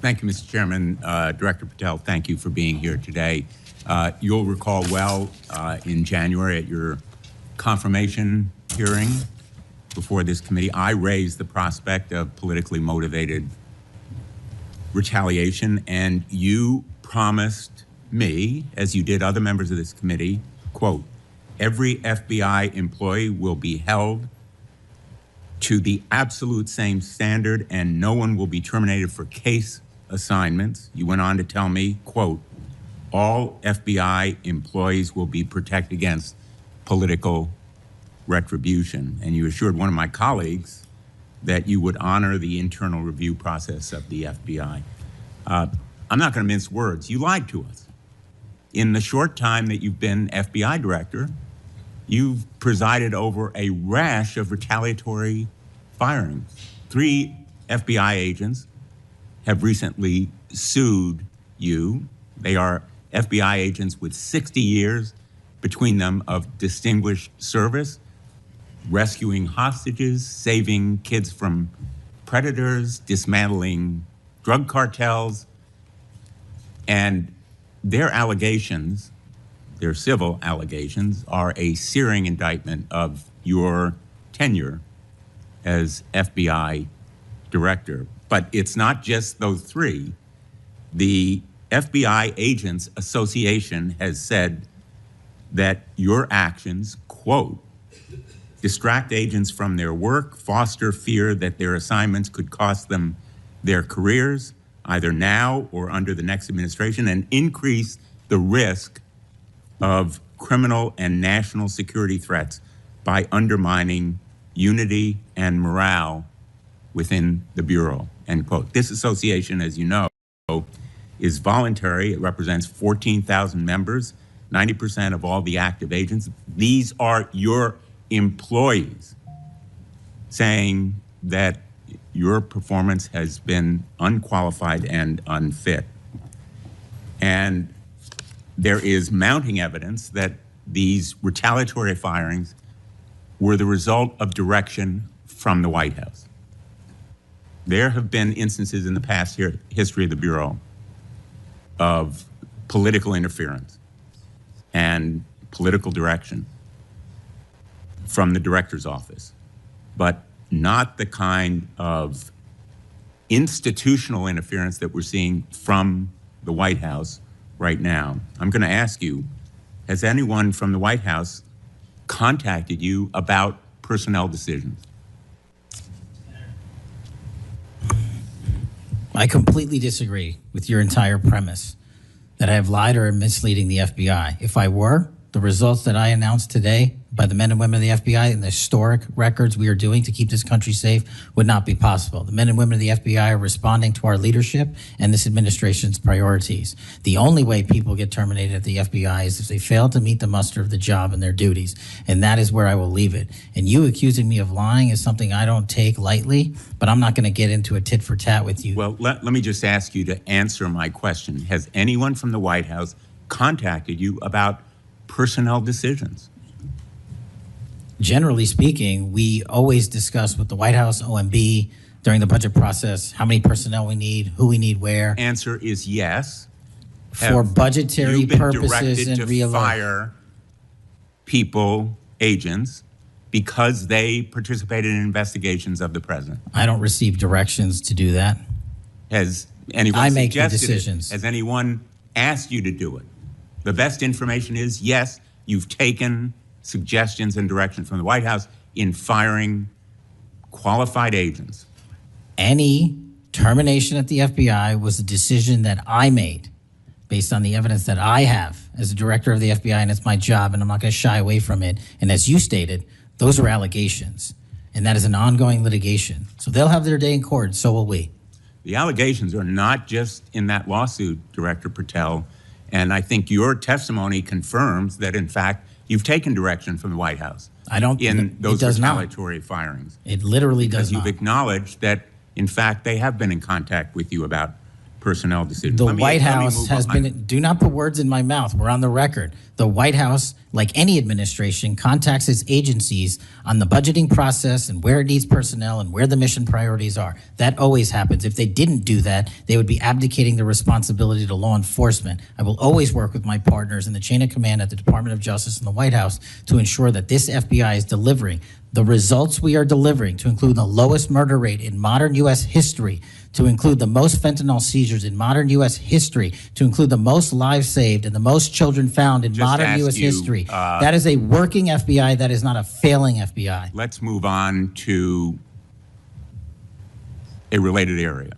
Thank you, Mr. Chairman. Director Patel, thank you for being here today. You'll recall well in January at your confirmation hearing before this committee, I raised the prospect of politically motivated retaliation, and you promised me, as you did other members of this committee, quote, every FBI employee will be held to the absolute same standard and no one will be terminated for case assignments. You went on to tell me, quote, all FBI employees will be protected against political retribution. And you assured one of my colleagues that you would honor the internal review process of the FBI. I'm not going to mince words. You lied to us. In the short time that you've been FBI director, you've presided over a rash of retaliatory firings. 3 FBI agents have recently sued you. They are FBI agents with 60 years between them of distinguished service, rescuing hostages, saving kids from predators, dismantling drug cartels, and their allegations, their civil allegations, are a searing indictment of your tenure as FBI director. But it's not just those 3. The FBI Agents Association has said that your actions, quote, distract agents from their work, foster fear that their assignments could cost them their careers, either now or under the next administration, and increase the risk of criminal and national security threats by undermining unity and morale within the Bureau, end quote. This association, as you know, is voluntary. It represents 14,000 members, 90% of all the active agents. These are your employees saying that your performance has been unqualified and unfit. And there is mounting evidence that these retaliatory firings were the result of direction from the White House. There have been instances in the past history of the Bureau of political interference and political direction from the director's office, but not the kind of institutional interference that we're seeing from the White House right now. I'm going to ask you, has anyone from the White House contacted you about personnel decisions? I completely disagree with your entire premise that I have lied or am misleading the FBI. If I were, the results that I announced today by the men and women of the FBI and the historic records we are doing to keep this country safe would not be possible. The men and women of the FBI are responding to our leadership and this administration's priorities. The only way people get terminated at the FBI is if they fail to meet the muster of the job and their duties, and that is where I will leave it. And you accusing me of lying is something I don't take lightly, but I'm not going to get into a tit for tat with you. Well, let me just ask you to answer my question. Has anyone from the White House contacted you about personnel decisions? Generally speaking, we always discuss with the White House, OMB, during the budget process, how many personnel we need, who we need where. Answer is yes. For budgetary purposes and to fire people, agents, because they participated in investigations of the president? I don't receive directions to do that. Has anyone I make the suggested decisions. it? Has anyone asked you to do it? The best information is, yes, you've taken suggestions and direction from the White House in firing qualified agents. Any termination at the FBI was a decision that I made based on the evidence that I have as a director of the FBI, and it's my job, and I'm not going to shy away from it. And as you stated, those are allegations, and that is an ongoing litigation. So they'll have their day in court, so will we. The allegations are not just in that lawsuit, Director Patel, and I think your testimony confirms that, in fact, you've taken direction from the White House. I don't. In those it retaliatory firings. It literally does because not. You've acknowledged that, in fact, they have been in contact with you about personnel decisions. The Let me White House move has on. been, do not put words in my mouth. We're on the record. The White House, like any administration, contacts its agencies on the budgeting process and where it needs personnel and where the mission priorities are. That always happens. If they didn't do that, they would be abdicating the responsibility to law enforcement. I will always work with my partners in the chain of command at the Department of Justice and the White House to ensure that this FBI is delivering the results we are delivering, to include the lowest murder rate in modern U.S. history, to include the most fentanyl seizures in modern U.S. history, to include the most lives saved and the most children found in Just modern ask U.S. you, history. That is a working FBI. That is not a failing FBI. Let's move on to a related area.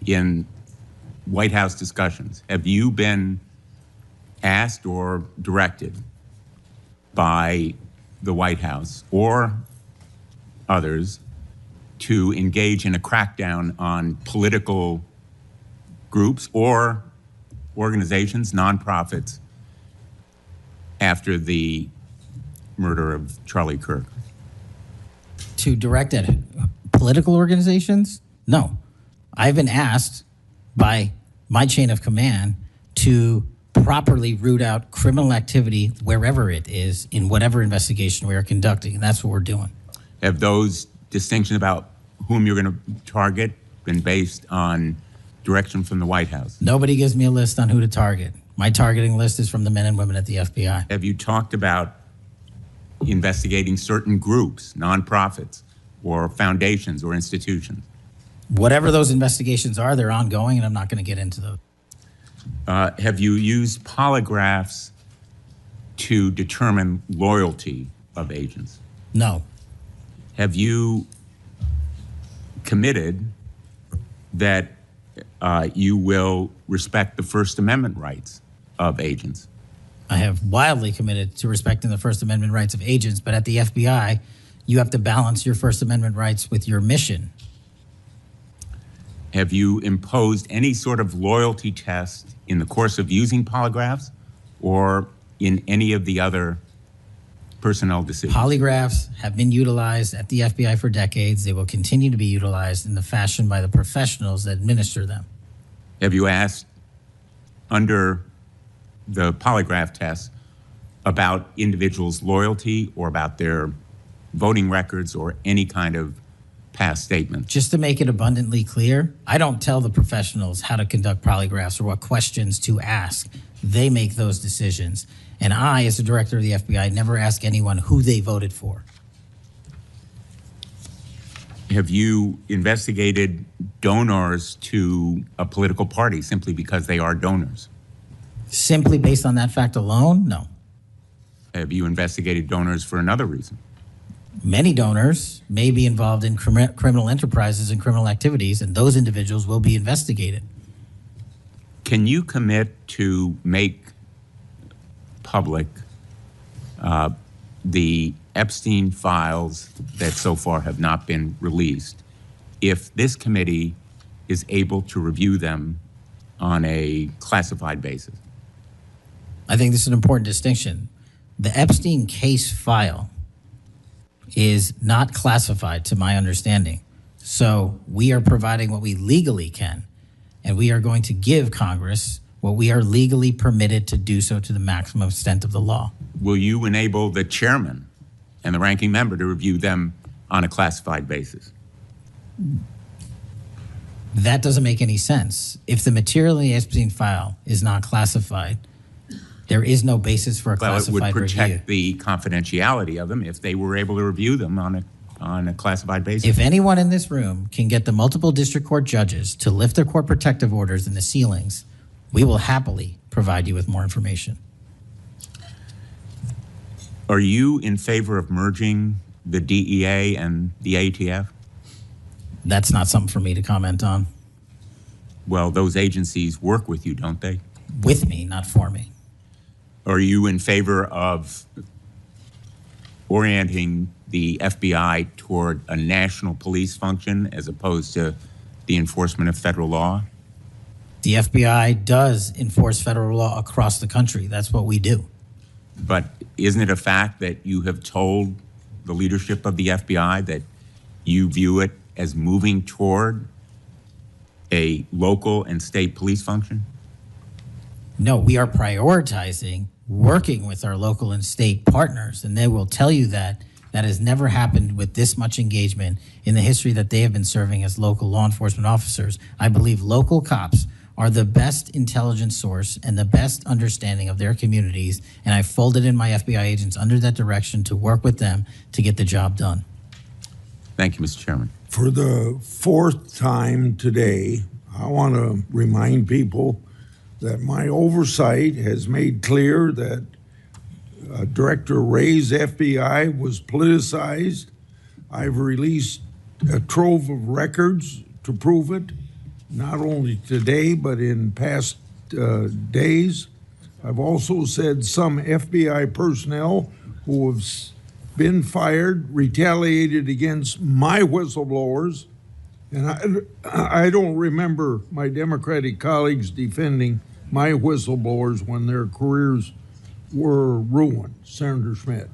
In White House discussions, have you been asked or directed by the White House or others to engage in a crackdown on political groups or organizations, nonprofits, after the murder of Charlie Kirk? To direct at political organizations? No. I've been asked by my chain of command to properly root out criminal activity wherever it is in whatever investigation we are conducting, and that's what we're doing. Have those distinctions about whom you're going to target been based on direction from the White House? Nobody gives me a list on who to target. My targeting list is from the men and women at the FBI. Have you talked about investigating certain groups, nonprofits, or foundations or institutions? Whatever those investigations are, they're ongoing, and I'm not going to get into those. Have you used polygraphs to determine loyalty of agents? No. Have you committed that you will respect the First Amendment rights of agents? I have wildly committed to respecting the First Amendment rights of agents, but at the FBI, you have to balance your First Amendment rights with your mission. Have you imposed any sort of loyalty test in the course of using polygraphs or in any of the other personnel decisions? Polygraphs have been utilized at the FBI for decades. They will continue to be utilized in the fashion by the professionals that administer them. Have you asked under the polygraph test about individuals' loyalty or about their voting records or any kind of past statements? Just to make it abundantly clear, I don't tell the professionals how to conduct polygraphs or what questions to ask. They make those decisions. And I, as the director of the FBI, never ask anyone who they voted for. Have you investigated donors to a political party simply because they are donors? Simply based on that fact alone, no. Have you investigated donors for another reason? Many donors may be involved in criminal enterprises and criminal activities, and those individuals will be investigated. Can you commit to make public the Epstein files that so far have not been released if this committee is able to review them on a classified basis? I think this is an important distinction. The Epstein case file is not classified, to my understanding. So we are providing what we legally can, and we are going to give Congress what we are legally permitted to do so to the maximum extent of the law. Will you enable the chairman and the ranking member to review them on a classified basis? That doesn't make any sense. If the material in the Epstein file is not classified, there is no basis for a Well, it classified would protect review. the confidentiality of them if they were able to review them on a classified basis. If anyone in this room can get the multiple district court judges to lift their court protective orders in the ceilings, we will happily provide you with more information. Are you in favor of merging the DEA and the ATF? That's not something for me to comment on. Well, those agencies work with you, don't they? With me, not for me. Are you in favor of orienting the FBI toward a national police function as opposed to the enforcement of federal law? The FBI does enforce federal law across the country. That's what we do. But isn't it a fact that you have told the leadership of the FBI that you view it as moving toward a local and state police function? No, we are prioritizing working with our local and state partners, and they will tell you that that has never happened with this much engagement in the history that they have been serving as local law enforcement officers. I believe local cops are the best intelligence source and the best understanding of their communities, and I folded in my FBI agents under that direction to work with them to get the job done. Thank you, Mr. Chairman. For the fourth time today, I want to remind people that my oversight has made clear that Director Ray's FBI was politicized. I've released a trove of records to prove it, not only today, but in past days. I've also said some FBI personnel who have been fired retaliated against my whistleblowers, and I don't remember my Democratic colleagues defending my whistleblowers when their careers were ruined, Senator Schmidt.